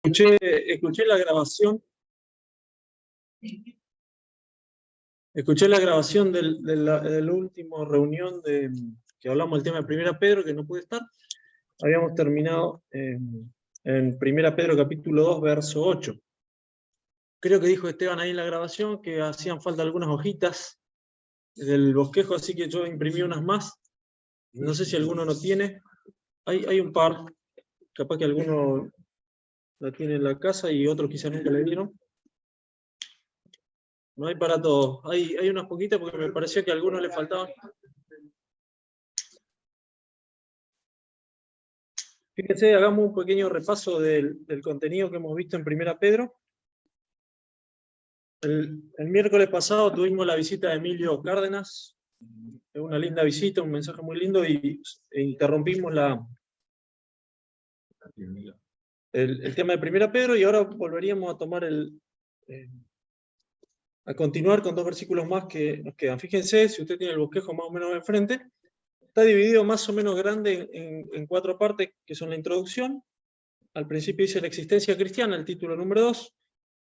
Escuché la grabación. Escuché la grabación de la última reunión que hablamos del tema de Primera Pedro, que no pude estar. Habíamos terminado en Primera Pedro capítulo 2, verso 8. Creo que dijo Esteban ahí en la grabación que hacían falta algunas hojitas del bosquejo, así que yo imprimí unas más. No sé si alguno no tiene. Hay un par. Capaz que alguno la tiene en la casa y otros quizás nunca le dieron. No hay para todos. Hay unas poquitas porque me pareció que a algunos le faltaban. Fíjense, hagamos un pequeño repaso del contenido que hemos visto en Primera Pedro. El miércoles pasado tuvimos la visita de Emilio Cárdenas. Una linda visita, un mensaje muy lindo, e interrumpimos el tema de Primera Pedro y ahora volveríamos a tomar a continuar con dos versículos más que nos quedan. Fíjense, si usted tiene el bosquejo más o menos enfrente, está dividido más o menos grande en cuatro partes, que son la introducción. Al principio dice la existencia cristiana, el título número 2.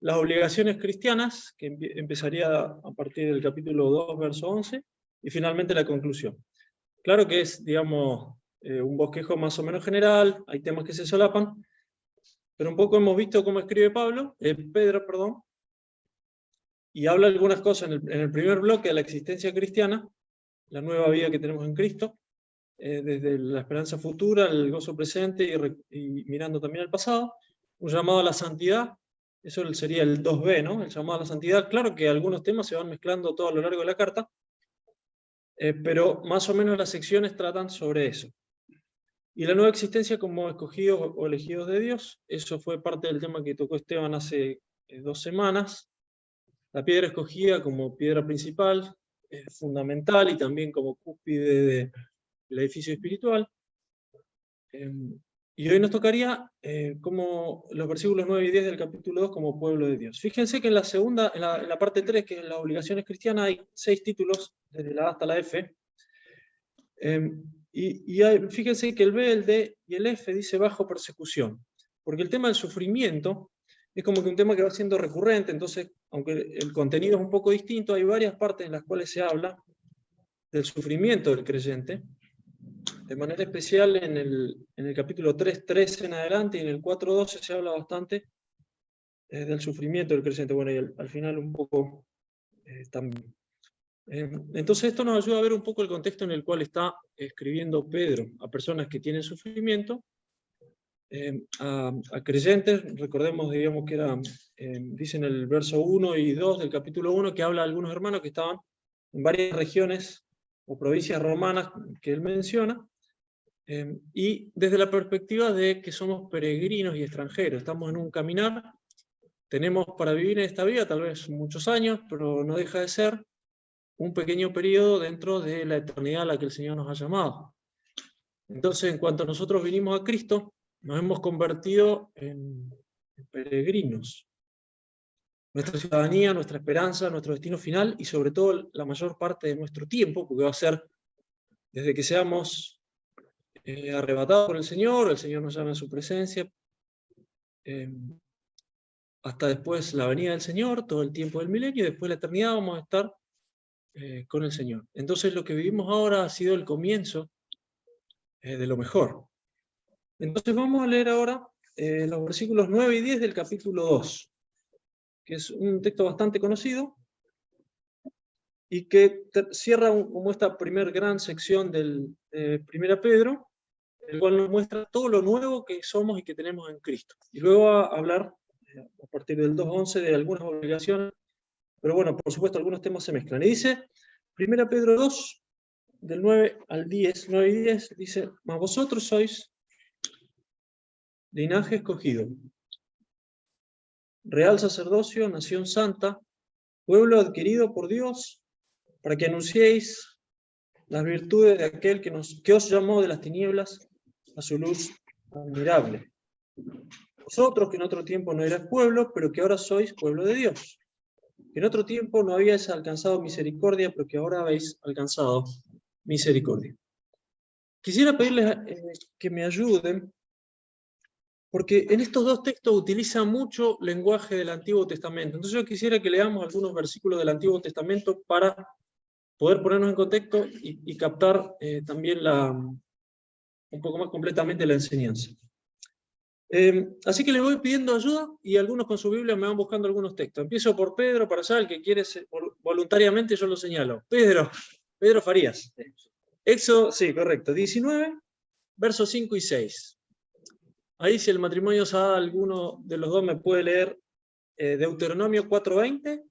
Las obligaciones cristianas, que empezaría a partir del capítulo 2, verso 11. Y finalmente la conclusión. Claro que es, digamos, un bosquejo más o menos general, hay temas que se solapan, pero un poco hemos visto cómo escribe Pedro, perdón, y habla algunas cosas en el primer bloque de la existencia cristiana, la nueva vida que tenemos en Cristo, desde la esperanza futura, el gozo presente y mirando también al pasado, un llamado a la santidad, eso sería el 2b, ¿no? El llamado a la santidad. Claro que algunos temas se van mezclando todo a lo largo de la carta, pero más o menos las secciones tratan sobre eso. Y la nueva existencia como escogidos o elegidos de Dios, eso fue parte del tema que tocó Esteban hace 2 semanas. La piedra escogida como piedra principal, fundamental y también como cúspide del edificio espiritual. Y hoy nos tocaría como los versículos 9 y 10 del capítulo 2 como pueblo de Dios. Fíjense que en la segunda, en la parte 3, que es las obligaciones cristianas, hay 6 títulos, desde la A hasta la F. Fíjense que el B, el D y el F dice bajo persecución, porque el tema del sufrimiento es como que un tema que va siendo recurrente, entonces, aunque el contenido es un poco distinto, hay varias partes en las cuales se habla del sufrimiento del creyente, de manera especial en el capítulo 3:13 en adelante y en el 4:12 se habla bastante del sufrimiento del creyente, bueno, y al final un poco también. Entonces esto nos ayuda a ver un poco el contexto en el cual está escribiendo Pedro a personas que tienen sufrimiento, a creyentes. Recordemos, digamos que era, dice en el verso 1 y 2 del capítulo 1, que habla de algunos hermanos que estaban en varias regiones o provincias romanas que él menciona, y desde la perspectiva de que somos peregrinos y extranjeros, estamos en un caminar, tenemos para vivir en esta vida tal vez muchos años, pero no deja de ser un pequeño periodo dentro de la eternidad a la que el Señor nos ha llamado. Entonces, en cuanto nosotros vinimos a Cristo, nos hemos convertido en peregrinos. Nuestra ciudadanía, nuestra esperanza, nuestro destino final y sobre todo la mayor parte de nuestro tiempo, porque va a ser desde que seamos arrebatados por el Señor nos llama en su presencia, hasta después la venida del Señor, todo el tiempo del milenio, y después la eternidad vamos a estar con el Señor. Entonces lo que vivimos ahora ha sido el comienzo de lo mejor. Entonces vamos a leer ahora los versículos 9 y 10 del capítulo 2, que es un texto bastante conocido y que cierra como esta primer gran sección del Primera Pedro, el cual nos muestra todo lo nuevo que somos y que tenemos en Cristo. Y luego va a hablar, a partir del 2:11, de algunas obligaciones, pero bueno, por supuesto algunos temas se mezclan. Y dice, Primera Pedro 2, del 9 al 10, 9 y 10, dice, mas vosotros sois linaje escogido, real sacerdocio, nación santa, pueblo adquirido por Dios, para que anunciéis las virtudes de aquel que os llamó de las tinieblas a su luz admirable. Vosotros que en otro tiempo no erais pueblo, pero que ahora sois pueblo de Dios. Que en otro tiempo no habíais alcanzado misericordia, pero que ahora habéis alcanzado misericordia. Quisiera pedirles que me ayuden Porque en estos dos textos utiliza mucho lenguaje del Antiguo Testamento. Entonces yo quisiera que leamos algunos versículos del Antiguo Testamento para poder ponernos en contexto y captar también un poco más completamente la enseñanza. Así que les voy pidiendo ayuda y algunos con su Biblia me van buscando algunos textos. Empiezo por Pedro, para allá, el que quiere voluntariamente yo lo señalo. Pedro Farías. Éxodo, sí, correcto, 19, versos 5 y 6. Ahí si el matrimonio Sada, alguno de los dos me puede leer Deuteronomio 4:20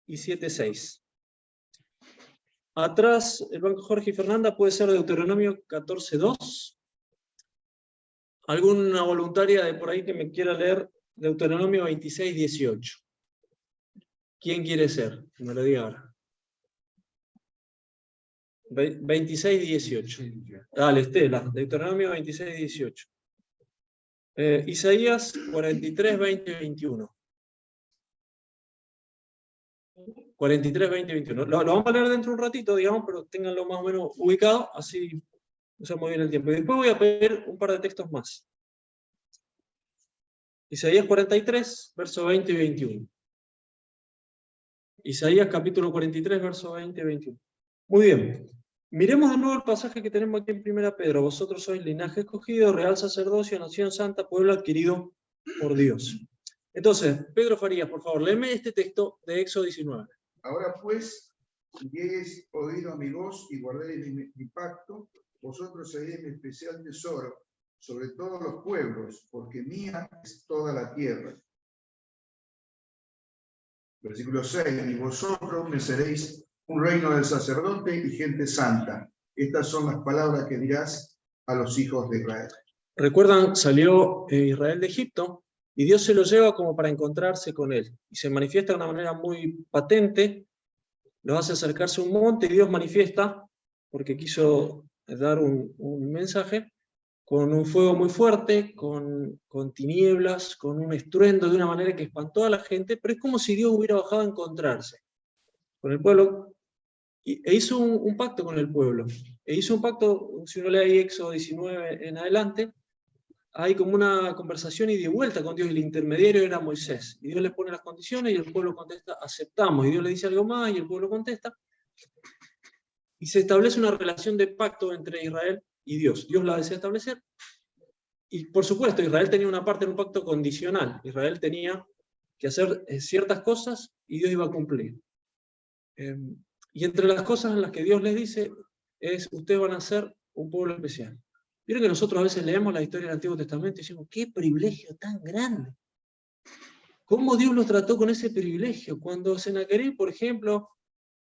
y 7:6. Atrás, el banco Jorge y Fernanda, puede ser Deuteronomio 14:2. ¿Alguna voluntaria de por ahí que me quiera leer Deuteronomio 26:18? ¿Quién quiere ser? Que me lo diga ahora. 26:18. Dale, Estela, Deuteronomio 26:18. Isaías 43:20 y 21. 43:20 y 21. Lo vamos a leer dentro de un ratito, digamos, pero ténganlo más o menos ubicado, así usamos bien el tiempo. Y después voy a pedir un par de textos más. Isaías 43, versos 20 y 21. Isaías capítulo 43, versos 20 y 21. Muy bien. Miremos de nuevo el pasaje que tenemos aquí en 1 Pedro. Vosotros sois linaje escogido, real sacerdocio, nación santa, pueblo adquirido por Dios. Entonces, Pedro Farías, por favor, léeme este texto de Éxodo 19. Ahora pues, si lleguéis oído a mi voz y guardéis mi pacto, vosotros seréis mi especial tesoro sobre todos los pueblos, porque mía es toda la tierra. Versículo 6, y vosotros me seréis un reino del sacerdote y gente santa. Estas son las palabras que dirás a los hijos de Israel. Recuerdan, salió Israel de Egipto y Dios se lo lleva como para encontrarse con él. Y se manifiesta de una manera muy patente, los hace acercarse a un monte y Dios manifiesta, porque quiso dar un mensaje, con un fuego muy fuerte, con tinieblas, con un estruendo de una manera que espantó a la gente, pero es como si Dios hubiera bajado a encontrarse con el pueblo e hizo un pacto con el pueblo. E hizo un pacto, si uno lee ahí Éxodo 19 en adelante, hay como una conversación y de vuelta con Dios, y el intermediario era Moisés. Y Dios le pone las condiciones y el pueblo contesta, aceptamos. Y Dios le dice algo más y el pueblo contesta. Y se establece una relación de pacto entre Israel y Dios. Dios la desea establecer. Y por supuesto, Israel tenía una parte en un pacto condicional. Israel tenía que hacer ciertas cosas y Dios iba a cumplir. Y entre las cosas en las que Dios les dice es, ustedes van a ser un pueblo especial. Miren que nosotros a veces leemos la historia del Antiguo Testamento y decimos, qué privilegio tan grande. ¿Cómo Dios los trató con ese privilegio? Cuando Senaquerib, por ejemplo,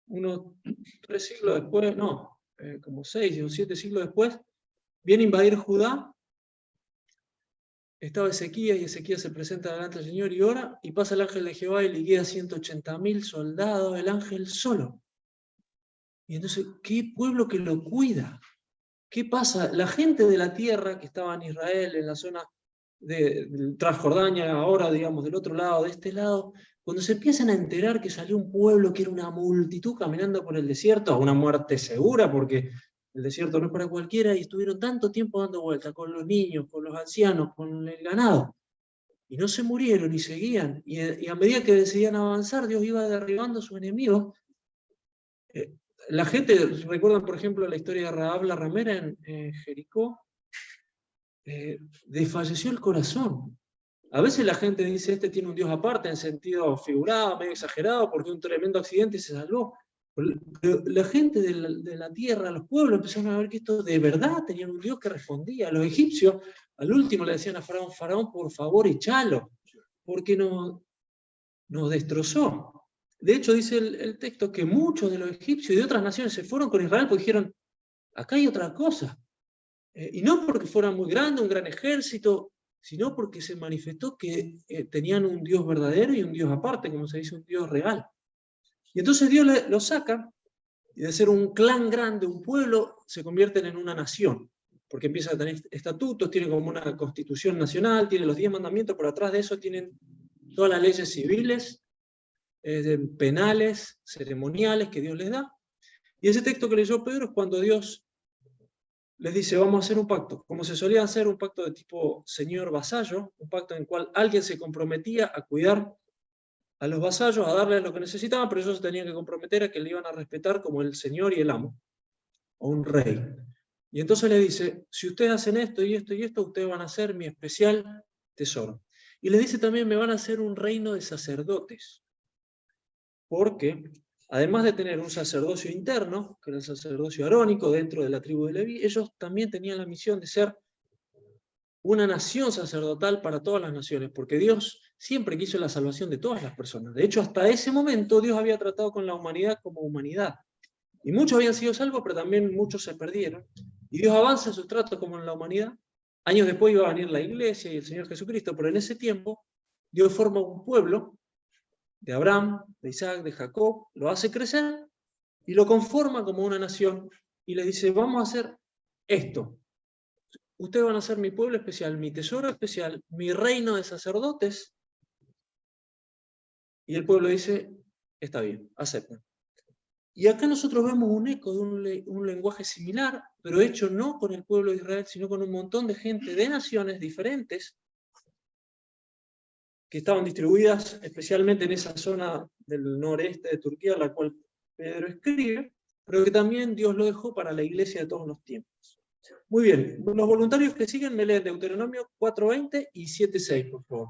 unos 3 siglos después, como 6 o 7 siglos después, viene a invadir Judá. Estaba Ezequías y Ezequías se presenta delante del Señor y ora, y pasa el ángel de Jehová y liquida 180.000 soldados, el ángel solo. Y entonces, ¿qué pueblo que lo cuida? ¿Qué pasa? La gente de la tierra que estaba en Israel, en la zona de Transjordania, ahora digamos del otro lado, de este lado, cuando se empiezan a enterar que salió un pueblo que era una multitud caminando por el desierto, a una muerte segura, porque el desierto no es para cualquiera, y estuvieron tanto tiempo dando vueltas con los niños, con los ancianos, con el ganado, y no se murieron y seguían, y a medida que decidían avanzar, Dios iba derribando a sus enemigos. La gente, recuerdan por ejemplo la historia de Rahab la ramera en Jericó, desfalleció el corazón. A veces la gente dice, este tiene un Dios aparte, en sentido figurado, medio exagerado, porque un tremendo accidente se salvó. Pero la gente de la tierra, los pueblos, empezaron a ver que esto de verdad tenían un Dios que respondía. Los egipcios, al último le decían a Faraón, Faraón, por favor, echalo, porque nos destrozó. De hecho, dice el texto que muchos de los egipcios y de otras naciones se fueron con Israel porque dijeron, acá hay otra cosa. Y no porque fuera muy grande, un gran ejército, sino porque se manifestó que tenían un Dios verdadero y un Dios aparte, como se dice, un Dios real. Y entonces Dios lo saca, y de ser un clan grande, un pueblo, se convierten en una nación, porque empieza a tener estatutos, tiene como una constitución nacional, tiene los 10 mandamientos, pero atrás de eso tienen todas las leyes civiles, penales, ceremoniales que Dios les da. Y ese texto que leyó Pedro es cuando Dios les dice, vamos a hacer un pacto, como se solía hacer, un pacto de tipo señor-vasallo, un pacto en el cual alguien se comprometía a cuidar a los vasallos, a darles lo que necesitaban, pero ellos se tenían que comprometer a que le iban a respetar como el señor y el amo, o un rey. Y entonces le dice, si ustedes hacen esto y esto y esto, ustedes van a ser mi especial tesoro. Y le dice también, me van a hacer un reino de sacerdotes, porque además de tener un sacerdocio interno, que era el sacerdocio arónico dentro de la tribu de Leví, ellos también tenían la misión de ser una nación sacerdotal para todas las naciones, porque Dios siempre quiso la salvación de todas las personas. De hecho, hasta ese momento Dios había tratado con la humanidad como humanidad. Y muchos habían sido salvos, pero también muchos se perdieron. Y Dios avanza en su trato como en la humanidad. Años después iba a venir la iglesia y el Señor Jesucristo, pero en ese tiempo Dios forma un pueblo de Abraham, de Isaac, de Jacob, lo hace crecer y lo conforma como una nación y le dice, vamos a hacer esto. Ustedes van a ser mi pueblo especial, mi tesoro especial, mi reino de sacerdotes. Y el pueblo dice, está bien, aceptan. Y acá nosotros vemos un eco de un lenguaje similar, pero hecho no con el pueblo de Israel, sino con un montón de gente de naciones diferentes que estaban distribuidas especialmente en esa zona del noreste de Turquía, a la cual Pedro escribe, pero que también Dios lo dejó para la iglesia de todos los tiempos. Muy bien, los voluntarios que siguen me leen Deuteronomio 4:20 y 7:6, por favor.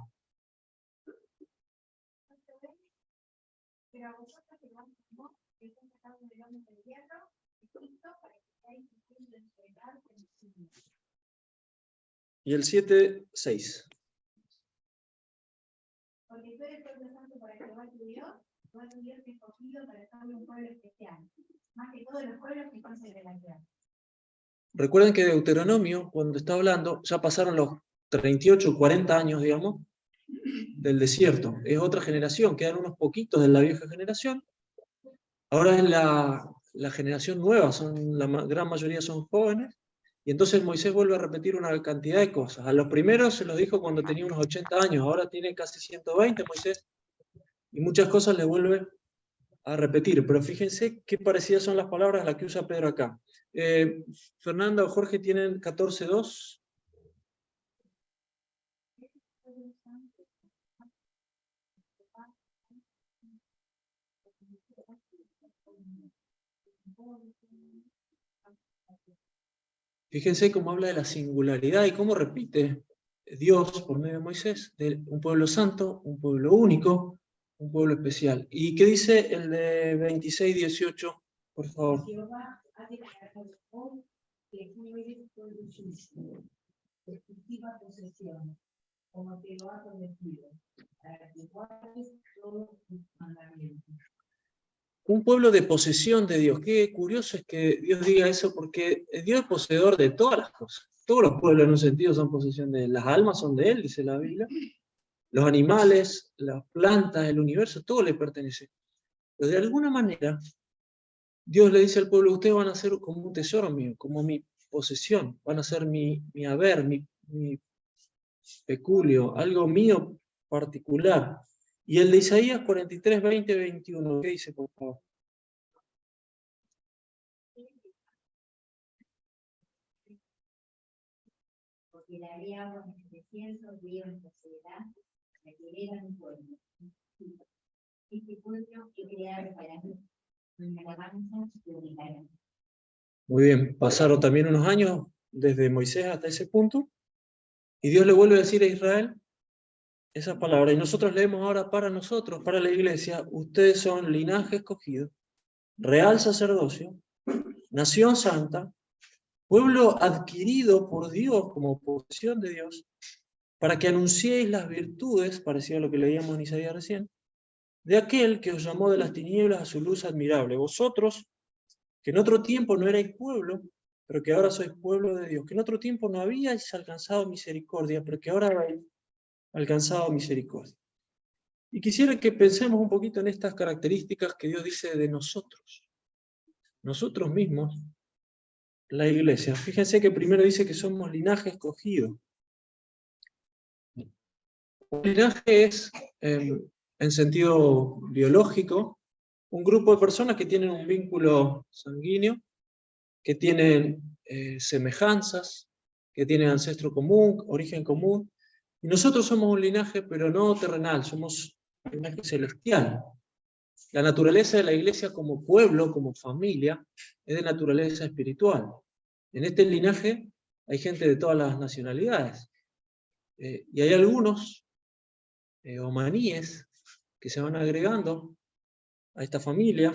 Pero a vosotros que vamos como que son sacados del hombre del hierro, Egipto, para que seáis discípulos de entregar en el siglo. Y el 7:6. Porque tú eres pueblo santo para Jehová tu Dios, Jehová tu Dios te ha escogido para ser un pueblo especial, más que todos los pueblos que están sobre la tierra. Recuerden que Deuteronomio, cuando está hablando, ya pasaron los 38, 40 años, digamos, del desierto. Es otra generación, quedan unos poquitos de la vieja generación. Ahora es la generación nueva, la gran mayoría son jóvenes. Y entonces Moisés vuelve a repetir una cantidad de cosas. A los primeros se los dijo cuando tenía unos 80 años, ahora tiene casi 120 Moisés. Y muchas cosas le vuelve a repetir. Pero fíjense qué parecidas son las palabras a las que usa Pedro acá. Fernanda o Jorge tienen 14:2. Fíjense cómo habla de la singularidad y cómo repite Dios por medio de Moisés, de un pueblo santo, un pueblo único, un pueblo especial. ¿Y qué dice el de 26:18? Por favor. Jehová ha declarado hoy que tú eres pueblo suyo, exclusiva posesión, como te lo ha prometido, para que guardes todos sus mandamientos. Un pueblo de posesión de Dios. Qué curioso es que Dios diga eso, porque Dios es poseedor de todas las cosas. Todos los pueblos en un sentido son posesión de Él. Las almas son de Él, dice la Biblia. Los animales, las plantas, el universo, todo le pertenece. Pero de alguna manera, Dios le dice al pueblo, ustedes van a ser como un tesoro mío, como mi posesión, van a ser mi haber, mi peculio, algo mío particular. Y el de Isaías 43:20-21, ¿qué dice, por favor? Porque daré aguas de desierto, ríos de soledad, para que era mi pueblo. Este pueblo que crearon para mí, mi alabanza glorificará. Muy bien, pasaron también unos años desde Moisés hasta ese punto, y Dios le vuelve a decir a Israel esas palabras, y nosotros leemos ahora para nosotros, para la iglesia, ustedes son linaje escogido, real sacerdocio, nación santa, pueblo adquirido por Dios como posesión de Dios, para que anunciéis las virtudes, parecido a lo que leíamos en Isaías recién, de aquel que os llamó de las tinieblas a su luz admirable. Vosotros, que en otro tiempo no erais pueblo, pero que ahora sois pueblo de Dios, que en otro tiempo no habíais alcanzado misericordia, pero que ahora habéis alcanzado misericordia. Y quisiera que pensemos un poquito en estas características que Dios dice de nosotros. Nosotros mismos, la iglesia. Fíjense que primero dice que somos linaje escogido. Un linaje es, en sentido biológico, un grupo de personas que tienen un vínculo sanguíneo, que tienen semejanzas, que tienen ancestro común, origen común. Y nosotros somos un linaje, pero no terrenal, somos un linaje celestial. La naturaleza de la iglesia como pueblo, como familia, es de naturaleza espiritual. En este linaje hay gente de todas las nacionalidades. Y hay algunos omaníes que se van agregando a esta familia.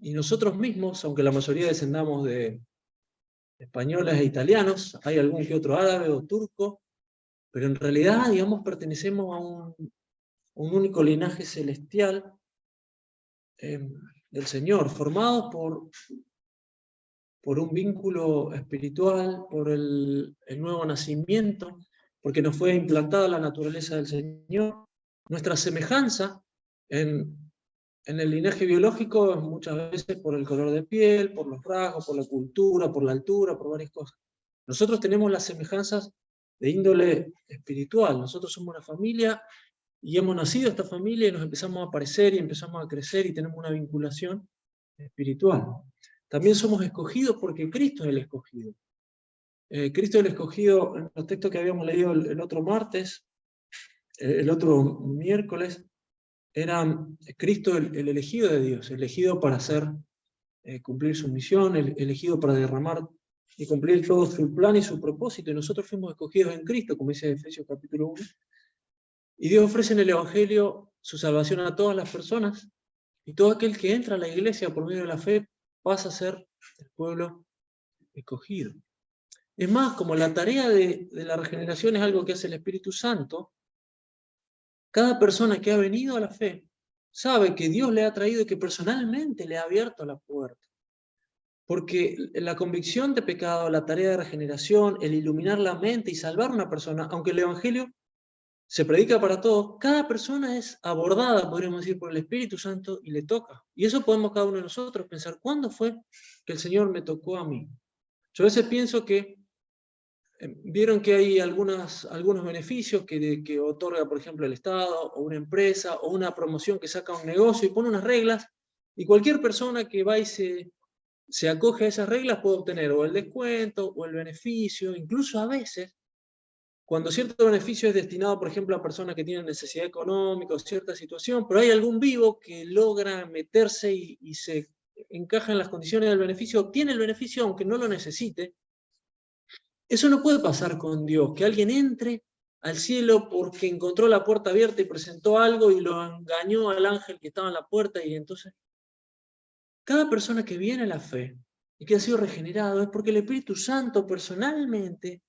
Y nosotros mismos, aunque la mayoría descendamos de españoles e italianos, hay algún que otro árabe o turco, pero en realidad, digamos, pertenecemos a un único linaje celestial del Señor, formados por un vínculo espiritual, por el nuevo nacimiento, porque nos fue implantada la naturaleza del Señor. Nuestra semejanza en el linaje biológico es muchas veces por el color de piel, por los rasgos, por la cultura, por la altura, por varias cosas. Nosotros tenemos las semejanzas de índole espiritual. Nosotros somos una familia y hemos nacido esta familia y nos empezamos a parecer y empezamos a crecer y tenemos una vinculación espiritual. También somos escogidos porque Cristo es el escogido. Cristo es el escogido en los textos que habíamos leído el otro martes, el otro miércoles, era Cristo el elegido de Dios, elegido para hacer cumplir su misión, elegido para derramar y cumplir todo su plan y su propósito. Y nosotros fuimos escogidos en Cristo, como dice Efesios capítulo 1. Y Dios ofrece en el Evangelio su salvación a todas las personas, y todo aquel que entra a la iglesia por medio de la fe pasa a ser el pueblo escogido. Es más, como la tarea de la regeneración es algo que hace el Espíritu Santo, cada persona que ha venido a la fe sabe que Dios le ha traído y que personalmente le ha abierto la puerta. Porque la convicción de pecado, la tarea de regeneración, el iluminar la mente y salvar a una persona, aunque el Evangelio se predica para todos, cada persona es abordada, podríamos decir, por el Espíritu Santo y le toca. Y eso podemos cada uno de nosotros pensar, ¿cuándo fue que el Señor me tocó a mí? Yo a veces pienso que vieron que hay algunos beneficios que otorga, por ejemplo, el Estado, o una empresa, o una promoción que saca un negocio y pone unas reglas, y cualquier persona que va y se acoge a esas reglas puede obtener o el descuento, o el beneficio, incluso a veces, cuando cierto beneficio es destinado, por ejemplo, a personas que tienen necesidad económica o cierta situación, pero hay algún vivo que logra meterse y se encaja en las condiciones del beneficio, obtiene el beneficio aunque no lo necesite. Eso no puede pasar con Dios, que alguien entre al cielo porque encontró la puerta abierta y presentó algo y lo engañó al ángel que estaba en la puerta, y entonces cada persona que viene a la fe y que ha sido regenerado es porque el Espíritu Santo personalmente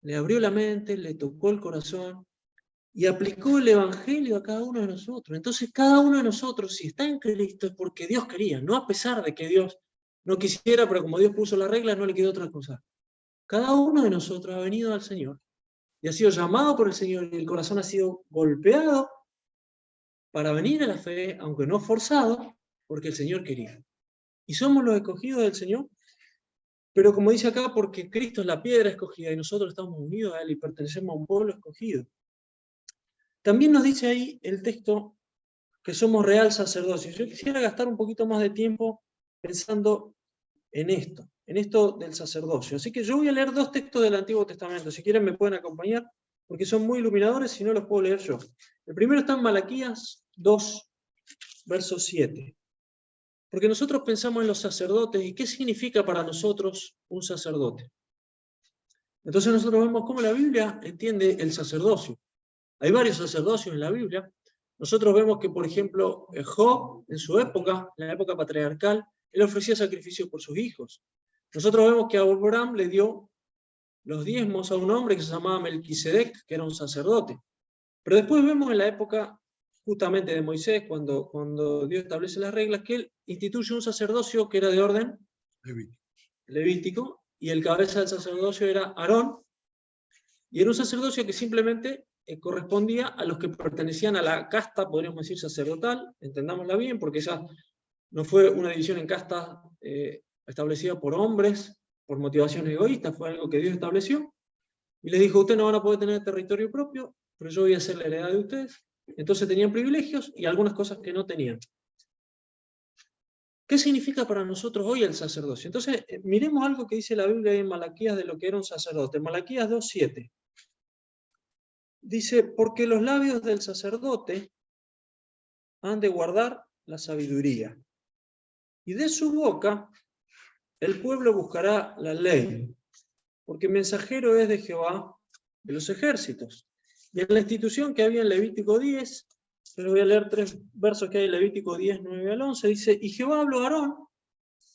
le abrió la mente, le tocó el corazón y aplicó el Evangelio a cada uno de nosotros. Entonces cada uno de nosotros, si está en Cristo, es porque Dios quería, no a pesar de que Dios no quisiera, pero como Dios puso la regla, no le quedó otra cosa. Cada uno de nosotros ha venido al Señor y ha sido llamado por el Señor, y el corazón ha sido golpeado para venir a la fe, aunque no forzado, porque el Señor quería. Y somos los escogidos del Señor, pero como dice acá, porque Cristo es la piedra escogida y nosotros estamos unidos a Él y pertenecemos a un pueblo escogido. También nos dice ahí el texto que somos real sacerdocio. Yo quisiera gastar un poquito más de tiempo pensando en esto del sacerdocio. Así que yo voy a leer dos textos del Antiguo Testamento. Si quieren me pueden acompañar, porque son muy iluminadores, si no los puedo leer yo. El primero está en Malaquías 2, verso 7. Porque nosotros pensamos en los sacerdotes y qué significa para nosotros un sacerdote. Entonces nosotros vemos cómo la Biblia entiende el sacerdocio. Hay varios sacerdocios en la Biblia. Nosotros vemos que, por ejemplo, Job, en su época, en la época patriarcal, él ofrecía sacrificios por sus hijos. Nosotros vemos que Abraham le dio los diezmos a un hombre que se llamaba Melquisedec, que era un sacerdote. Pero después vemos en la época justamente de Moisés, cuando Dios establece las reglas, que él instituye un sacerdocio que era de orden levítico, y el cabeza del sacerdocio era Aarón, y era un sacerdocio que simplemente correspondía a los que pertenecían a la casta, podríamos decir, sacerdotal, entendámosla bien, porque esa no fue una división en castas establecida por hombres, por motivaciones egoístas, fue algo que Dios estableció, y les dijo, ustedes no van a poder tener territorio propio, pero yo voy a hacer la heredad de ustedes. Entonces tenían privilegios y algunas cosas que no tenían. ¿Qué significa para nosotros hoy el sacerdocio? Entonces, miremos algo que dice la Biblia en Malaquías de lo que era un sacerdote. Malaquías 2:7. Dice, porque los labios del sacerdote han de guardar la sabiduría, y de su boca el pueblo buscará la ley, porque mensajero es de Jehová de los ejércitos. Y en la institución que había en Levítico 10, yo les voy a leer 3 versos que hay en Levítico 10, 9 al 11, dice, y Jehová habló a Aarón,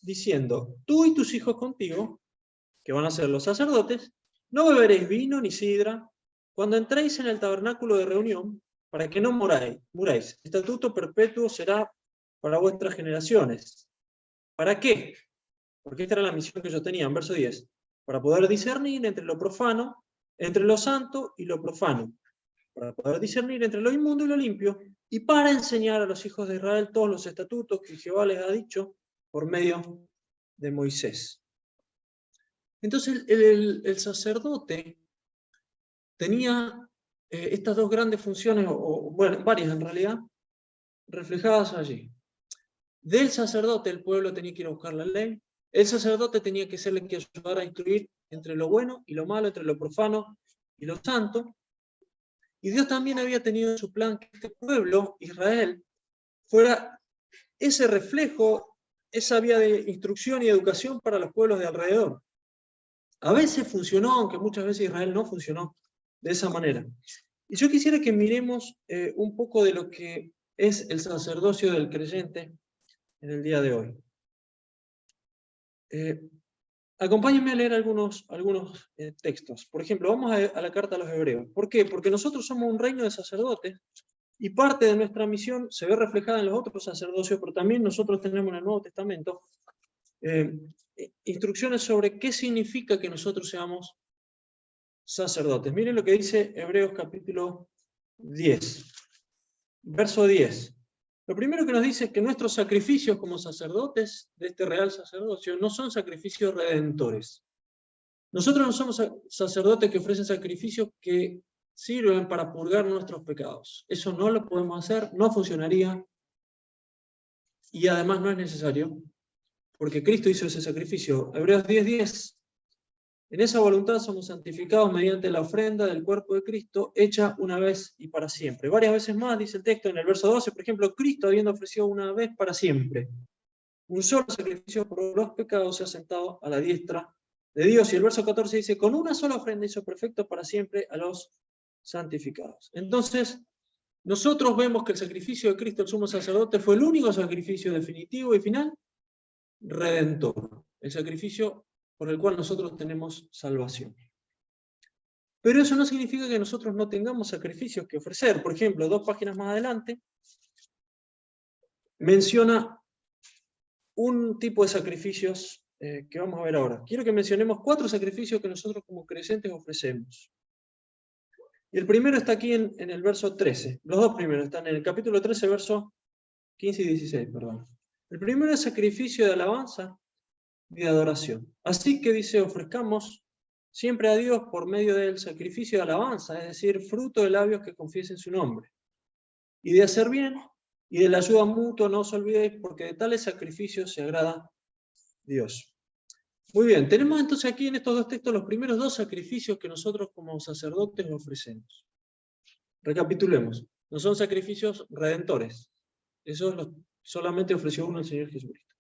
diciendo, tú y tus hijos contigo, que van a ser los sacerdotes, no beberéis vino ni sidra, cuando entréis en el tabernáculo de reunión, para que no muráis. Estatuto perpetuo será para vuestras generaciones. ¿Para qué? Porque esta era la misión que yo tenía, en verso 10. Para poder discernir entre lo profano, entre lo santo y lo profano. Para poder discernir entre lo inmundo y lo limpio. Y para enseñar a los hijos de Israel todos los estatutos que Jehová les ha dicho por medio de Moisés. Entonces el sacerdote tenía estas 2 grandes funciones, o bueno, varias en realidad, reflejadas allí. Del sacerdote el pueblo tenía que ir a buscar la ley, el sacerdote tenía que ser el que ayudara a instruir entre lo bueno y lo malo, entre lo profano y lo santo, y Dios también había tenido en su plan que este pueblo, Israel, fuera ese reflejo, esa vía de instrucción y educación para los pueblos de alrededor. A veces funcionó, aunque muchas veces Israel no funcionó de esa manera. Y yo quisiera que miremos un poco de lo que es el sacerdocio del creyente en el día de hoy. Acompáñenme a leer algunos textos. Por ejemplo, vamos a la carta a los Hebreos. ¿Por qué? Porque nosotros somos un reino de sacerdotes y parte de nuestra misión se ve reflejada en los otros sacerdocios, pero también nosotros tenemos en el Nuevo Testamento instrucciones sobre qué significa que nosotros seamos sacerdotes. Miren lo que dice Hebreos capítulo 10, verso 10. Lo primero que nos dice es que nuestros sacrificios como sacerdotes de este real sacerdocio no son sacrificios redentores. Nosotros no somos sacerdotes que ofrecen sacrificios que sirven para purgar nuestros pecados. Eso no lo podemos hacer, no funcionaría y además no es necesario, porque Cristo hizo ese sacrificio. Hebreos 10:10. En esa voluntad somos santificados mediante la ofrenda del cuerpo de Cristo, hecha una vez y para siempre. Varias veces más dice el texto en el verso 12, por ejemplo, Cristo habiendo ofrecido una vez para siempre un solo sacrificio por los pecados, se ha sentado a la diestra de Dios. Y el verso 14 dice, con una sola ofrenda hizo perfecto para siempre a los santificados. Entonces, nosotros vemos que el sacrificio de Cristo, el sumo sacerdote, fue el único sacrificio definitivo y final, redentor. El sacrificio por el cual nosotros tenemos salvación. Pero eso no significa que nosotros no tengamos sacrificios que ofrecer. Por ejemplo, 2 páginas más adelante, menciona un tipo de sacrificios que vamos a ver ahora. Quiero que mencionemos 4 sacrificios que nosotros como creyentes ofrecemos. Y el primero está aquí en el verso 13. Los 2 primeros están en el capítulo 13, versos 15 y 16, perdón. El primero es sacrificio de alabanza y de adoración. Así que dice, ofrezcamos siempre a Dios por medio del sacrificio de alabanza, es decir, fruto de labios que confiesen su nombre. Y de hacer bien, y de la ayuda mutua no os olvidéis, porque de tales sacrificios se agrada Dios. Muy bien, tenemos entonces aquí en estos 2 textos los primeros 2 sacrificios que nosotros como sacerdotes ofrecemos. Recapitulemos, no son sacrificios redentores, eso solamente ofreció uno el Señor Jesucristo.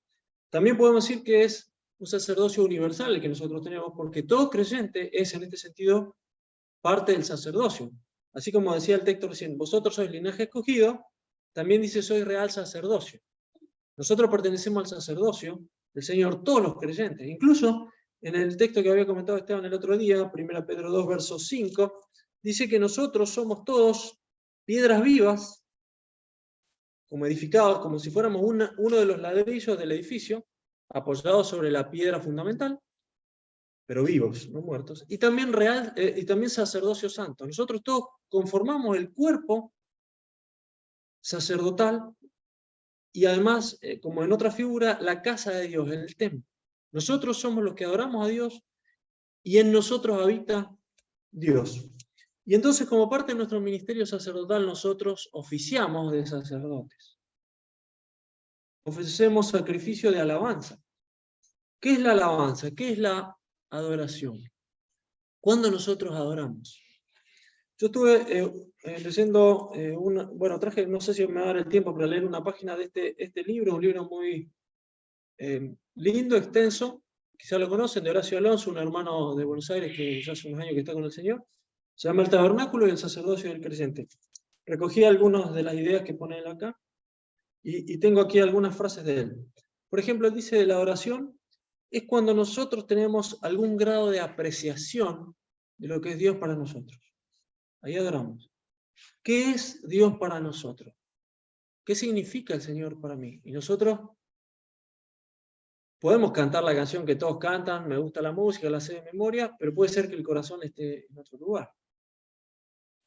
También podemos decir que es un sacerdocio universal el que nosotros tenemos, porque todo creyente es en este sentido parte del sacerdocio. Así como decía el texto recién, vosotros sois linaje escogido, también dice sois real sacerdocio. Nosotros pertenecemos al sacerdocio del Señor, todos los creyentes. Incluso en el texto que había comentado Esteban el otro día, 1 Pedro 2, verso 5, dice que nosotros somos todos piedras vivas, como edificados, como si fuéramos uno de los ladrillos del edificio, apoyados sobre la piedra fundamental, pero vivos, no muertos, y también sacerdocio santo. Nosotros todos conformamos el cuerpo sacerdotal y además, como en otra figura, la casa de Dios, el templo. Nosotros somos los que adoramos a Dios y en nosotros habita Dios. Y entonces, como parte de nuestro ministerio sacerdotal, nosotros oficiamos de sacerdotes. ofrecemos sacrificio de alabanza. ¿Qué es la alabanza? ¿Qué es la adoración? ¿Cuándo nosotros adoramos? Yo estuve leyendo, bueno, traje, no sé si me va a dar el tiempo para leer una página de este libro, un libro muy lindo, extenso, quizá lo conocen, de Horacio Alonso, un hermano de Buenos Aires que ya hace unos años que está con el Señor. Se llama El Tabernáculo y el Sacerdocio del Creyente. Recogí algunas de las ideas que pone él acá y tengo aquí algunas frases de él. Por ejemplo, él dice de la oración es cuando nosotros tenemos algún grado de apreciación de lo que es Dios para nosotros. Ahí adoramos. ¿Qué es Dios para nosotros? ¿Qué significa el Señor para mí? Y nosotros podemos cantar la canción que todos cantan, me gusta la música, la sé de memoria, pero puede ser que el corazón esté en otro lugar.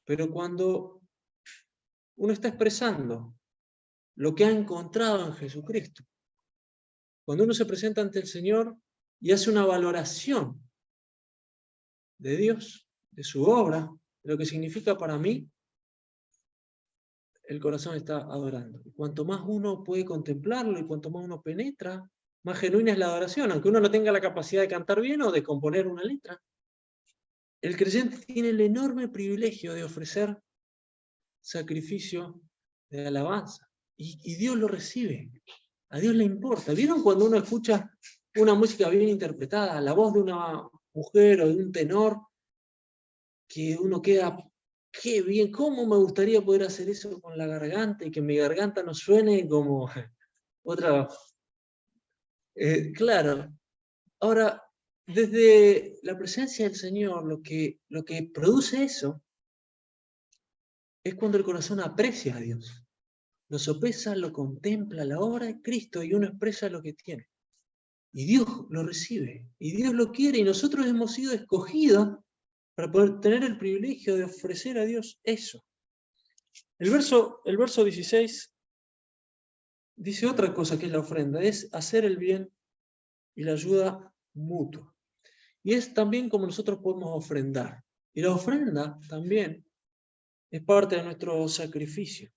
Pero cuando uno está expresando lo que ha encontrado en Jesucristo, cuando uno se presenta ante el Señor y hace una valoración de Dios, de su obra, de lo que significa para mí, el corazón está adorando. Y cuanto más uno puede contemplarlo y cuanto más uno penetra, más genuina es la adoración, aunque uno no tenga la capacidad de cantar bien o de componer una letra. El creyente tiene el enorme privilegio de ofrecer sacrificio de alabanza. Y Dios lo recibe. A Dios le importa. ¿Vieron cuando uno escucha una música bien interpretada, la voz de una mujer o de un tenor, que uno queda, qué bien, cómo me gustaría poder hacer eso con la garganta y que mi garganta no suene como otra? Claro. Ahora, desde la presencia del Señor, lo que produce eso es cuando el corazón aprecia a Dios. Lo sopesa, lo contempla, la obra de Cristo y uno expresa lo que tiene. Y Dios lo recibe, y Dios lo quiere, y nosotros hemos sido escogidos para poder tener el privilegio de ofrecer a Dios eso. El verso 16 dice otra cosa que es la ofrenda, es hacer el bien y la ayuda mutua. Y es también como nosotros podemos ofrendar. Y la ofrenda también es parte de nuestro sacrificio.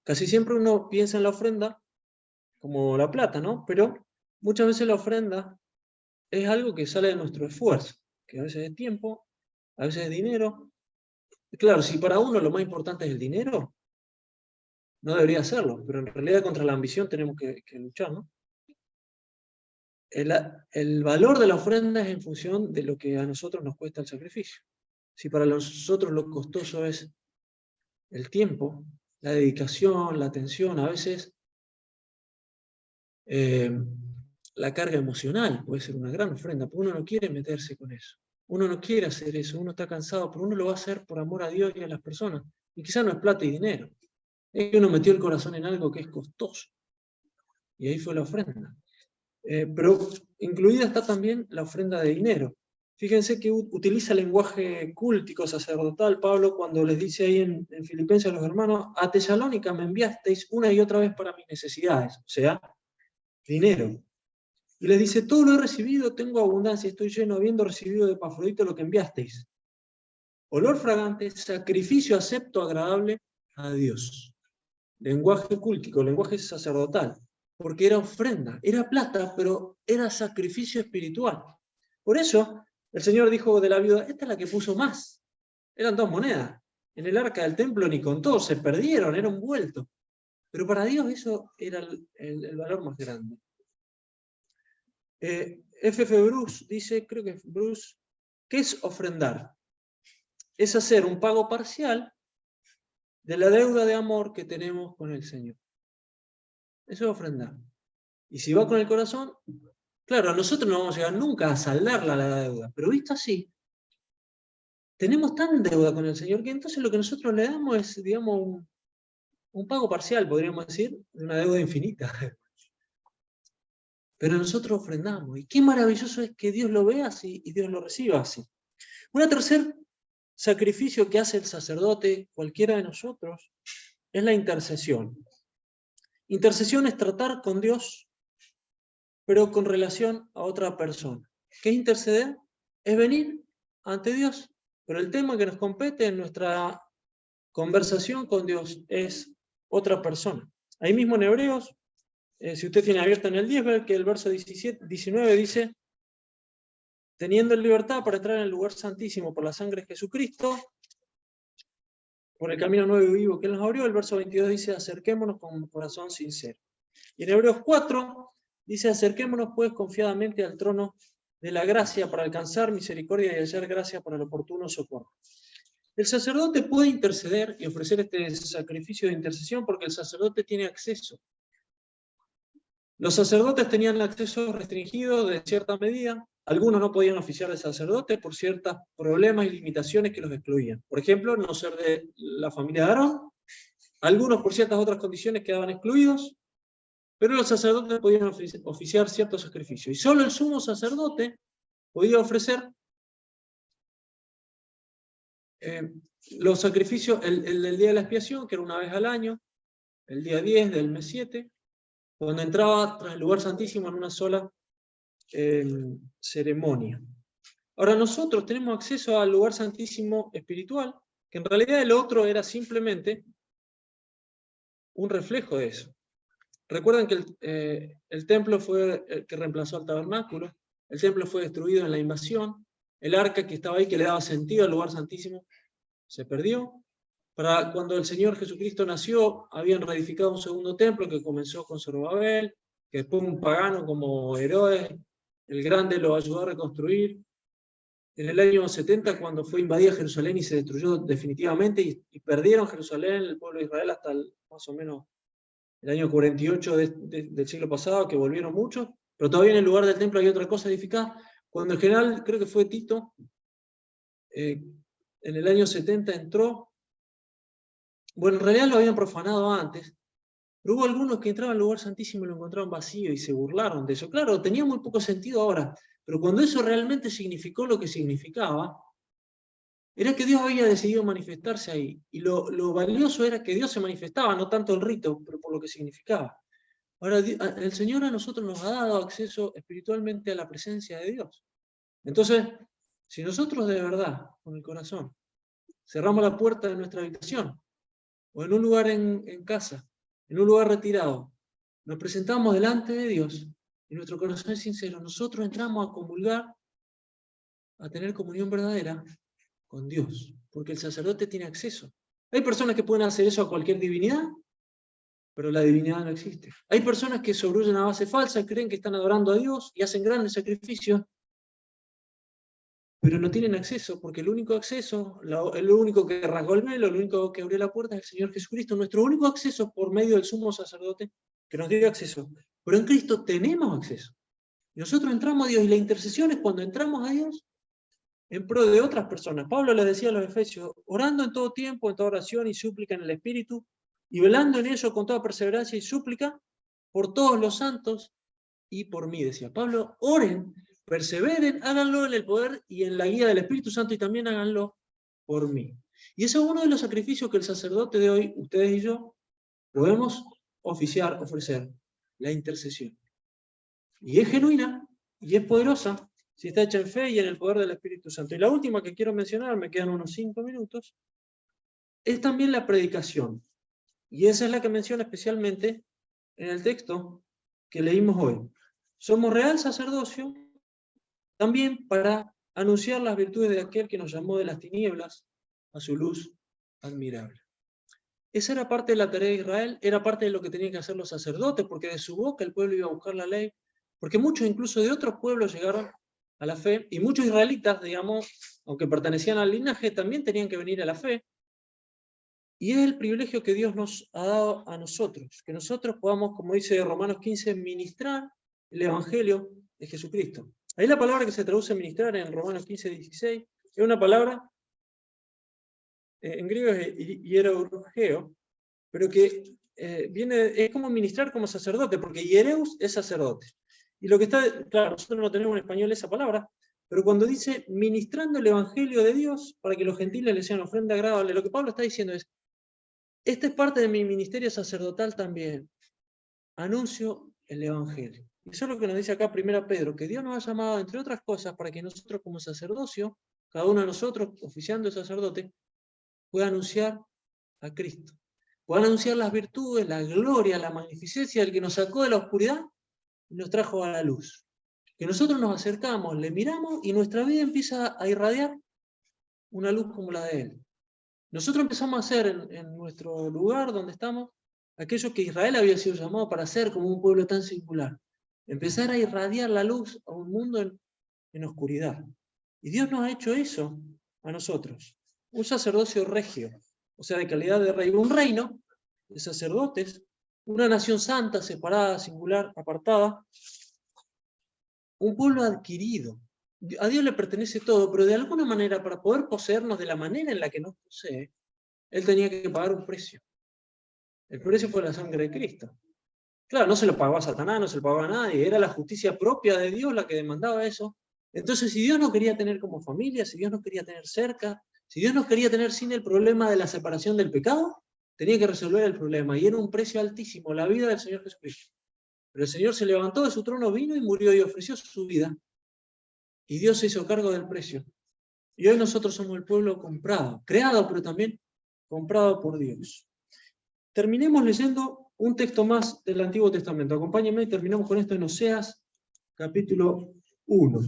Casi siempre uno piensa en la ofrenda como la plata, ¿no? Pero muchas veces la ofrenda es algo que sale de nuestro esfuerzo, que a veces es tiempo, a veces es dinero. Claro, si para uno lo más importante es el dinero, no debería serlo, pero en realidad contra la ambición tenemos que luchar, ¿no? El valor de la ofrenda es en función de lo que a nosotros nos cuesta el sacrificio. Si para nosotros lo costoso es el tiempo, la dedicación, la atención, a veces la carga emocional puede ser una gran ofrenda, pero uno no quiere meterse con eso. Uno no quiere hacer eso, uno está cansado, pero uno lo va a hacer por amor a Dios y a las personas. Y quizás no es plata y dinero. Es que uno metió el corazón en algo que es costoso. Y ahí fue la ofrenda. Pero incluida está también la ofrenda de dinero. Fíjense que utiliza lenguaje cúltico, sacerdotal, Pablo, cuando les dice ahí en Filipenses a los hermanos, a Tesalónica me enviasteis una y otra vez para mis necesidades, o sea, dinero. Y les dice, todo lo he recibido, tengo abundancia, estoy lleno, habiendo recibido de Epafrodito lo que enviasteis. Olor fragante, sacrificio acepto, agradable a Dios. Lenguaje cúltico, lenguaje sacerdotal. Porque era ofrenda, era plata, pero era sacrificio espiritual. Por eso, el Señor dijo de la viuda, esta es la que puso más. Eran 2 monedas. En el arca del templo ni contó, se perdieron, era un vuelto. Pero para Dios eso era el valor más grande. F.F. Bruce dice, creo que Bruce, ¿qué es ofrendar? Es hacer un pago parcial de la deuda de amor que tenemos con el Señor. Eso es ofrendar. Y si va con el corazón, claro, a nosotros no vamos a llegar nunca a saldarla la deuda, pero visto así, tenemos tan deuda con el Señor que entonces lo que nosotros le damos es, digamos, un pago parcial, podríamos decir, de una deuda infinita. Pero nosotros ofrendamos. Y qué maravilloso es que Dios lo vea así y Dios lo reciba así. Un tercer sacrificio que hace el sacerdote, cualquiera de nosotros, es la intercesión. Intercesión es tratar con Dios, pero con relación a otra persona. ¿Qué es interceder? Es venir ante Dios, pero el tema que nos compete en nuestra conversación con Dios es otra persona. Ahí mismo en Hebreos Si usted tiene abierto en el 10, ve que el verso 19 dice: teniendo libertad para entrar en el lugar santísimo por la sangre de Jesucristo, por el camino nuevo y vivo que Él nos abrió. El verso 22 dice: acerquémonos con un corazón sincero. Y en Hebreos 4 dice: acerquémonos pues confiadamente al trono de la gracia para alcanzar misericordia y hallar gracia para el oportuno socorro. El sacerdote puede interceder y ofrecer este sacrificio de intercesión porque el sacerdote tiene acceso. Los sacerdotes tenían acceso restringido de cierta medida. Algunos no podían oficiar de sacerdote por ciertos problemas y limitaciones que los excluían. Por ejemplo, no ser de la familia de Aarón. Algunos por ciertas otras condiciones quedaban excluidos, pero los sacerdotes podían oficiar ciertos sacrificios. Y solo el sumo sacerdote podía ofrecer los sacrificios, el del día de la expiación, que era una vez al año, el día 10 del mes 7, cuando entraba tras el lugar santísimo en una sola ceremonia. Ahora nosotros tenemos acceso al lugar santísimo espiritual, que en realidad el otro era simplemente un reflejo de eso. Recuerden que el templo fue el que reemplazó al tabernáculo, el templo fue destruido en la invasión, el arca que estaba ahí, que le daba sentido al lugar santísimo, se perdió. Para cuando el Señor Jesucristo nació, habían reedificado un segundo templo que comenzó con Zorobabel, que después un pagano como Herodes el Grande lo ayudó a reconstruir. En el año 70, cuando fue invadida Jerusalén y se destruyó definitivamente, y perdieron Jerusalén, el pueblo de Israel, hasta más o menos el año 48 del siglo pasado, que volvieron muchos, pero todavía en el lugar del templo hay otra cosa edificada. Cuando el general, creo que fue Tito, en el año 70 entró. Bueno, en realidad lo habían profanado antes, pero hubo algunos que entraban al lugar santísimo y lo encontraron vacío y se burlaron de eso. Claro, tenía muy poco sentido ahora, pero cuando eso realmente significó lo que significaba, era que Dios había decidido manifestarse ahí. Y lo valioso era que Dios se manifestaba, no tanto el rito, pero por lo que significaba. Ahora, el Señor a nosotros nos ha dado acceso espiritualmente a la presencia de Dios. Entonces, si nosotros de verdad, con el corazón, cerramos la puerta de nuestra habitación, o en un lugar en casa, en un lugar retirado, nos presentamos delante de Dios y nuestro corazón es sincero, nosotros entramos a comulgar, a tener comunión verdadera con Dios, porque el sacerdote tiene acceso. Hay personas que pueden hacer eso a cualquier divinidad, pero la divinidad no existe. Hay personas que sobre una base falsa creen que están adorando a Dios y hacen grandes sacrificios, pero no tienen acceso, porque el único acceso, el único que rasgó el velo, el único que abrió la puerta es el Señor Jesucristo. Nuestro único acceso por medio del sumo sacerdote que nos dio acceso. Pero en Cristo tenemos acceso. Y nosotros entramos a Dios, y la intercesión es cuando entramos a Dios en pro de otras personas. Pablo les decía a los Efesios: orando en todo tiempo, en toda oración y súplica en el Espíritu, y velando en ello con toda perseverancia y súplica por todos los santos y por mí, decía Pablo. Oren, perseveren, háganlo en el poder y en la guía del Espíritu Santo, y también háganlo por mí. Y eso es uno de los sacrificios que el sacerdote de hoy, ustedes y yo, podemos ofrecer, la intercesión. Y es genuina, y es poderosa, si está hecha en fe y en el poder del Espíritu Santo. Y la última que quiero mencionar, me quedan unos 5 minutos, es también la predicación. Y esa es la que menciona especialmente en el texto que leímos hoy. Somos real sacerdocio también para anunciar las virtudes de aquel que nos llamó de las tinieblas a su luz admirable. Esa era parte de la tarea de Israel, era parte de lo que tenían que hacer los sacerdotes, porque de su boca el pueblo iba a buscar la ley, porque muchos incluso de otros pueblos llegaron a la fe, y muchos israelitas, digamos, aunque pertenecían al linaje, también tenían que venir a la fe. Y es el privilegio que Dios nos ha dado a nosotros, que nosotros podamos, como dice Romanos 15, ministrar el Evangelio de Jesucristo. Ahí la palabra que se traduce ministrar en Romanos 15, 16, es una palabra, en griego es hierurgeo, pero que es como ministrar como sacerdote, porque hiereus es sacerdote. Y lo que está, claro, nosotros no tenemos en español esa palabra, pero cuando dice ministrando el Evangelio de Dios para que los gentiles le sean ofrenda agradable, lo que Pablo está diciendo es: esta es parte de mi ministerio sacerdotal también. Anuncio el Evangelio. Y eso es lo que nos dice acá 1 Pedro, que Dios nos ha llamado, entre otras cosas, para que nosotros como sacerdocio, cada uno de nosotros, oficiando el sacerdote, pueda anunciar a Cristo. puedan anunciar las virtudes, la gloria, la magnificencia del que nos sacó de la oscuridad y nos trajo a la luz. Que nosotros nos acercamos, le miramos y nuestra vida empieza a irradiar una luz como la de Él. Nosotros empezamos a ser en nuestro lugar donde estamos aquello que Israel había sido llamado para ser como un pueblo tan singular. Empezar a irradiar la luz a un mundo en oscuridad. Y Dios nos ha hecho eso a nosotros. Un sacerdocio regio, o sea, de calidad de rey. Un reino de sacerdotes, una nación santa, separada, singular, apartada. Un pueblo adquirido. A Dios le pertenece todo, pero de alguna manera, para poder poseernos de la manera en la que nos posee, Él tenía que pagar un precio. El precio fue la sangre de Cristo. Claro, no se lo pagó a Satanás, no se lo pagó a nadie, era la justicia propia de Dios la que demandaba eso. Entonces, si Dios nos quería tener como familia, si Dios nos quería tener cerca, si Dios nos quería tener sin el problema de la separación del pecado, tenía que resolver el problema, y era un precio altísimo, la vida del Señor Jesucristo. Pero el Señor se levantó de su trono, vino y murió y ofreció su vida. Y Dios se hizo cargo del precio. Y hoy nosotros somos el pueblo comprado, creado, pero también comprado por Dios. Terminemos leyendo un texto más del Antiguo Testamento. Acompáñenme y terminamos con esto en Oseas, capítulo 1.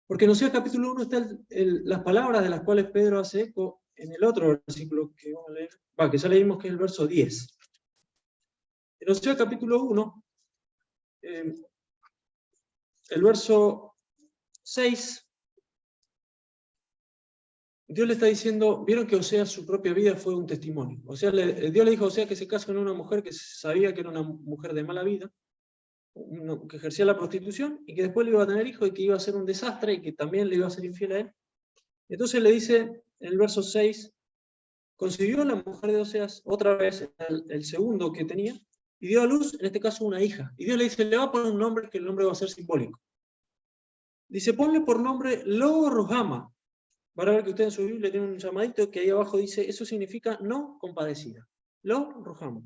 Porque en Oseas, capítulo 1, están las palabras de las cuales Pedro hace eco en el otro versículo que vamos a leer, que ya leímos, que es el verso 10. En Oseas, capítulo 1, el verso 6, Dios le está diciendo, vieron que Oseas su propia vida fue un testimonio. O sea, Dios le dijo a Oseas que se casó con una mujer que sabía que era una mujer de mala vida, que ejercía la prostitución, y que después le iba a tener hijos y que iba a ser un desastre y que también le iba a ser infiel a él. Entonces le dice en el verso 6, consiguió la mujer de Oseas otra vez el segundo que tenía, y dio a luz, en este caso, una hija. Y Dios le dice, le va a poner un nombre que el nombre va a ser simbólico. Dice, ponle por nombre Lo-Ruhama. Van a ver que usted en su Biblia tiene un llamadito que ahí abajo dice, eso significa no compadecida. Lo-Ruhama.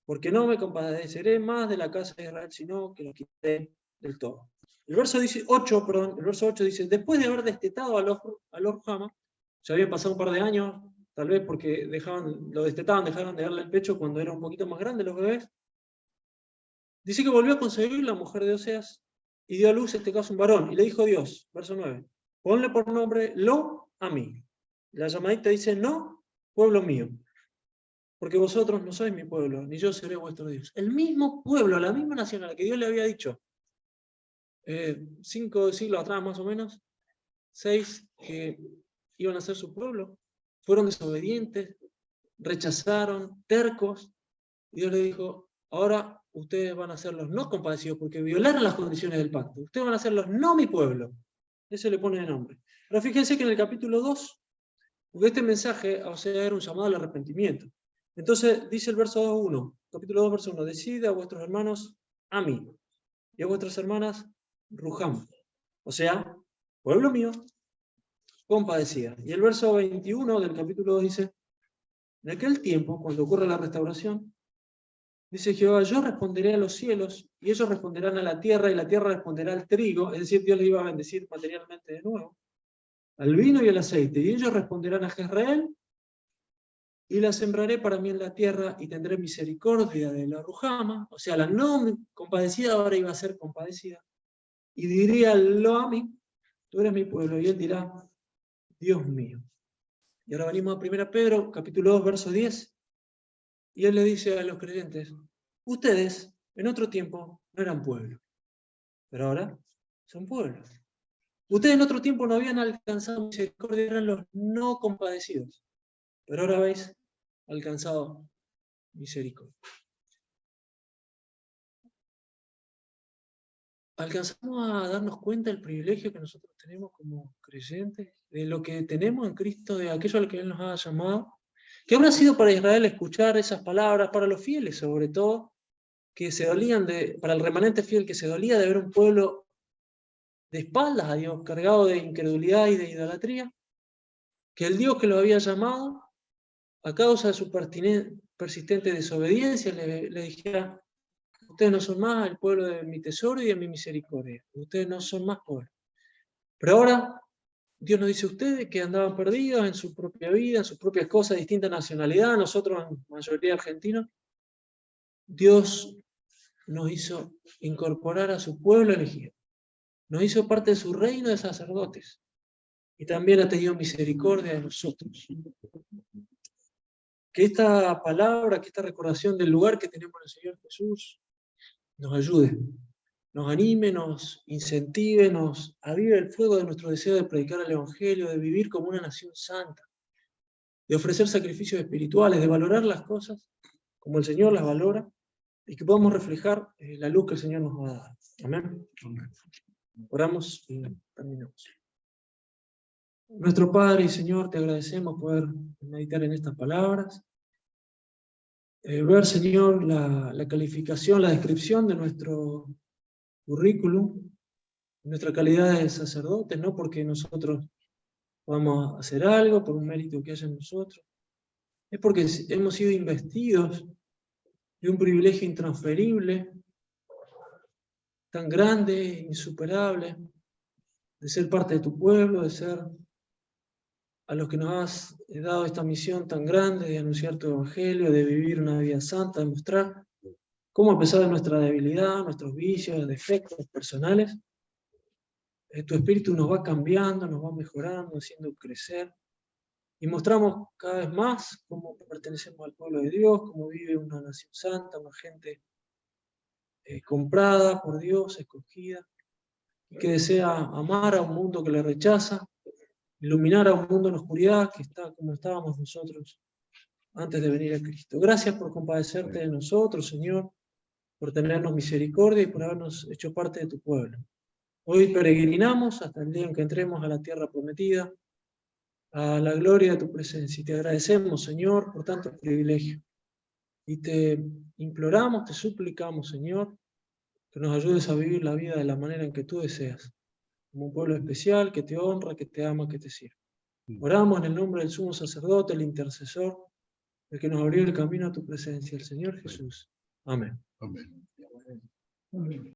Porque no me compadeceré más de la casa de Israel, sino que lo quité del todo. El verso 8 dice, después de haber destetado a Lo-Ruhama, ya había pasado un par de años, tal vez porque lo destetaban, dejaron de darle el pecho cuando era un poquito más grande los bebés. Dice que volvió a concebir la mujer de Oseas y dio a luz, en este caso, un varón. Y le dijo Dios, verso 9, ponle por nombre Lo-Ammi. La llamadita dice, no, pueblo mío, porque vosotros no sois mi pueblo, ni yo seré vuestro Dios. El mismo pueblo, la misma nación a la que Dios le había dicho, 5 siglos atrás más o menos, 6, que iban a ser su pueblo, fueron desobedientes, rechazaron, tercos, y Dios le dijo, ahora ustedes van a ser los no compadecidos porque violaron las condiciones del pacto. Ustedes van a ser los no mi pueblo. Eso le pone de nombre. Pero fíjense que en el capítulo 2, porque este mensaje, o sea, era un llamado al arrepentimiento. Entonces dice el verso 2.1, capítulo 2, verso 1, decide a vuestros hermanos Ami y a vuestras hermanas Ruham. O sea, pueblo mío, compadecida. Y el verso 21 del capítulo 2 dice, en aquel tiempo, cuando ocurra la restauración, dice Jehová, yo responderé a los cielos, y ellos responderán a la tierra, y la tierra responderá al trigo, es decir, Dios les iba a bendecir materialmente de nuevo, al vino y al aceite, y ellos responderán a Jezreel, y la sembraré para mí en la tierra, y tendré misericordia de la Ruhama, o sea, la no compadecida ahora iba a ser compadecida, y diría a mí, tú eres mi pueblo, y él dirá, Dios mío. Y ahora venimos a 1 Pedro, capítulo 2, verso 10, y él le dice a los creyentes, ustedes en otro tiempo no eran pueblo, pero ahora son pueblo. Ustedes en otro tiempo no habían alcanzado misericordia, eran los no compadecidos, pero ahora habéis alcanzado misericordia. ¿Alcanzamos a darnos cuenta del privilegio que nosotros tenemos como creyentes, de lo que tenemos en Cristo, de aquello al que Él nos ha llamado? ¿Qué habrá sido para Israel escuchar esas palabras, para los fieles sobre todo, que se dolían para el remanente fiel, que se dolía de ver un pueblo de espaldas a Dios, cargado de incredulidad y de idolatría, que el Dios que los había llamado, a causa de su persistente desobediencia, le dijera, ustedes no son más el pueblo de mi tesoro y de mi misericordia, ustedes no son más pueblo. Pero ahora Dios nos dice a ustedes que andaban perdidos en su propia vida, en sus propias cosas, de distinta nacionalidad, nosotros en mayoría argentinos. Dios nos hizo incorporar a su pueblo elegido. Nos hizo parte de su reino de sacerdotes. Y también ha tenido misericordia de nosotros. Que esta palabra, que esta recordación del lugar que tenemos en el Señor Jesús, nos ayude, nos anime, nos incentive, nos avive el fuego de nuestro deseo de predicar el Evangelio, de vivir como una nación santa, de ofrecer sacrificios espirituales, de valorar las cosas como el Señor las valora, y que podamos reflejar la luz que el Señor nos va a dar. Amén. Oramos y terminamos. Nuestro Padre y Señor, te agradecemos poder meditar en estas palabras, ver, Señor, la calificación, la descripción de nuestro currículum, nuestra calidad de sacerdotes, no porque nosotros podamos hacer algo, por un mérito que haya en nosotros, es porque hemos sido investidos de un privilegio intransferible, tan grande, insuperable, de ser parte de tu pueblo, de ser a los que nos has dado esta misión tan grande de anunciar tu evangelio, de vivir una vida santa, de mostrar cómo a pesar de nuestra debilidad, nuestros vicios, defectos personales, tu espíritu nos va cambiando, nos va mejorando, haciendo crecer, y mostramos cada vez más cómo pertenecemos al pueblo de Dios, cómo vive una nación santa, una gente comprada por Dios, escogida, y que desea amar a un mundo que le rechaza, iluminar a un mundo en oscuridad que está como estábamos nosotros antes de venir a Cristo. Gracias por compadecerte de nosotros, Señor, por tenernos misericordia y por habernos hecho parte de tu pueblo. Hoy peregrinamos hasta el día en que entremos a la tierra prometida, a la gloria de tu presencia. Y te agradecemos, Señor, por tantos privilegios. Y te imploramos, te suplicamos, Señor, que nos ayudes a vivir la vida de la manera en que tú deseas, como un pueblo especial que te honra, que te ama, que te sirve. Oramos en el nombre del sumo sacerdote, el intercesor, el que nos abrió el camino a tu presencia, el Señor Jesús. Amén. Amén. Amén.